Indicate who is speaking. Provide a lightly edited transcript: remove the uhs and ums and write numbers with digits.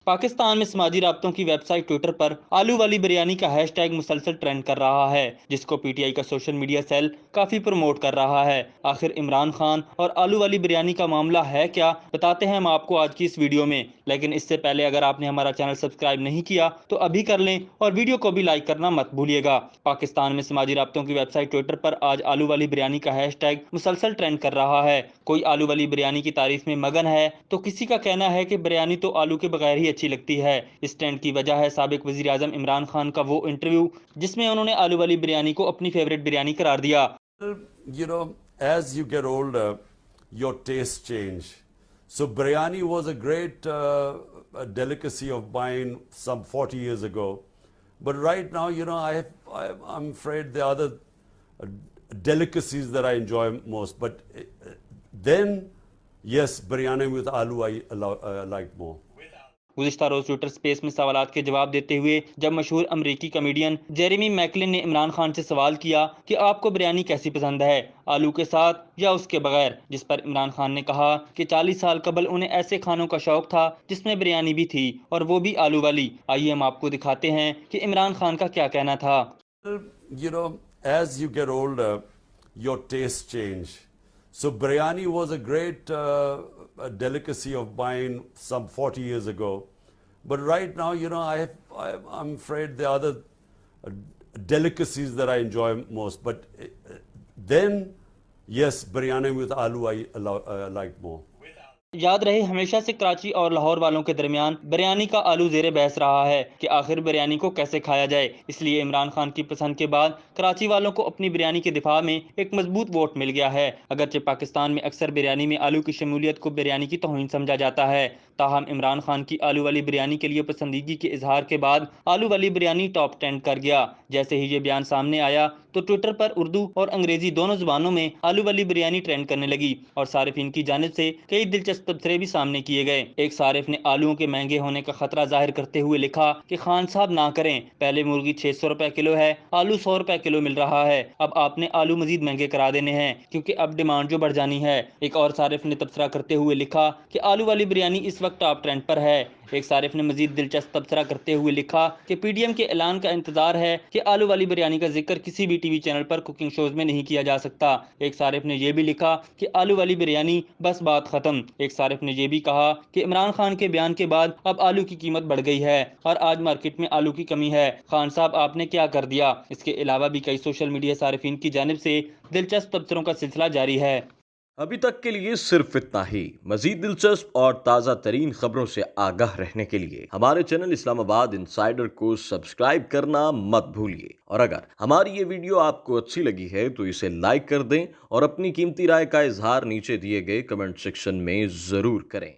Speaker 1: पाकिस्तान में समाजी राब्तों की वेबसाइट ट्विटर पर आलू वाली बिरयानी का हैशटैग मुसलसल ट्रेंड कर रहा है, जिसको पीटीआई का सोशल मीडिया सेल काफी प्रमोट कर रहा है। आखिर इमरान खान और आलू वाली बिरयानी का मामला है क्या, बताते हैं हम आपको आज की इस वीडियो में। लेकिन इससे पहले अगर आपने हमारा चैनल सब्सक्राइब नहीं किया तो अभी कर लें और वीडियो को भी लाइक करना मत भूलिएगा। पाकिस्तान में समाजी राब्तों की वेबसाइट ट्विटर पर आज आलू वाली बिरयानी का हैशटैग मुसलसल ट्रेंड कर रहा है। कोई आलू वाली बिरयानी की तारीफ में मगन है तो किसी का कहना है कि बिरयानी तो आलू के बगैर ही अच्छी लगती है। इस ट्रेंड की वजह है साबिक वजीर आजम इमरान खान का वो इंटरव्यू जिसमें उन्होंने आलू वाली बिरयानी को अपनी फेवरेट बिरयानी करार दिया।
Speaker 2: You know, as you get older, your tastes change. So biryani was a great a delicacy of mine some 40 years ago. But right now, I'm afraid there are other uh, delicacies that I enjoy most. But then, yes, biryani with aloo I like more.
Speaker 1: गुज़िश्ता रोज Twitter space में सवालात के जवाब देते हुए जब मशहूर अमरीकी कॉमेडियन जेरेमी मैकलिन ने इमरान खान से सवाल किया कि आपको बिरयानी कैसी पसंद है, आलू के साथ या उसके बगैर, जिस पर इमरान खान ने कहा कि 40 साल कबल उन्हें ऐसे खानों का शौक था जिसमें बिरयानी भी थी और वो भी आलू वाली। आइए हम आपको दिखाते हैं कि इमरान खान का क्या कहना था।
Speaker 2: You know, as you get older, your tastes change. So biryani was a great a delicacy of mine some 40 years ago. But right now, I'm afraid there are other uh, delicacies that I enjoy most. But then, yes, biryani with aloo I like more.
Speaker 1: याद रहे हमेशा से कराची और लाहौर वालों के दरमियान बिरयानी का आलू ज़ेरे बहस रहा है कि आखिर बिरयानी को कैसे खाया जाए। इसलिए इमरान खान की पसंद के बाद कराची वालों को अपनी बिरयानी के दिफा में एक मजबूत वोट मिल गया है। अगरचे पाकिस्तान में अक्सर बिरयानी में आलू की शमूलियत को बिरयानी की तौहीन समझा जाता है, ताहम इमरान खान की आलू वाली बिरयानी के लिए पसंदीगी के इजहार के बाद आलू वाली बिरयानी टॉप ट्रेंड कर गया। जैसे ही ये बयान सामने आया तो ट्विटर पर उर्दू और अंग्रेजी दोनों जुबानों में आलू वाली बिरयानी ट्रेंड करने लगी और सारिफिन की जानिब से कई दिलचस्प तबसरे भी सामने किए गए। एक सारिफ ने आलूओं के महंगे होने का खतरा जाहिर करते हुए लिखा कि खान साहब ना करें, पहले मुर्गी 600 रुपए किलो है, आलू 100 रुपए किलो मिल रहा है, अब आपने आलू मजीद महंगे करा देने हैं क्योंकि अब डिमांड जो बढ़ जानी है। एक और सारिफ ने तबसरा करते हुए लिखा कि आलू वाली बिरयानी इस वक्त टॉप ट्रेंड पर है। एक सारिफ ने मजीद दिलचस्प तबसरा करते हुए लिखा कि पीडीएम के ऐलान का इंतजार है कि आलू वाली बिरयानी का जिक्र किसी भी टीवी चैनल पर कुकिंग शोज में नहीं किया जा सकता। एक सारिफ ने यह भी लिखा कि आलू वाली बिरयानी बस बात खत्म। एक सारिफ ने यह भी कहा कि इमरान खान के बयान के बाद अब आलू की कीमत बढ़ गई है और आज मार्केट में आलू की कमी है, खान साहब आपने क्या कर दिया। इसके अलावा भी कई सोशल मीडिया सारिफिन की जानिब से दिलचस्प तबसरों का सिलसिला जारी है।
Speaker 3: अभी तक के लिए सिर्फ इतना ही। मजीद दिलचस्प और ताज़ा तरीन खबरों से आगाह रहने के लिए हमारे चैनल इस्लामाबाद इंसाइडर को सब्सक्राइब करना मत भूलिए। और अगर हमारी ये वीडियो आपको अच्छी लगी है तो इसे लाइक कर दें और अपनी कीमती राय का इजहार नीचे दिए गए कमेंट सेक्शन में ज़रूर करें।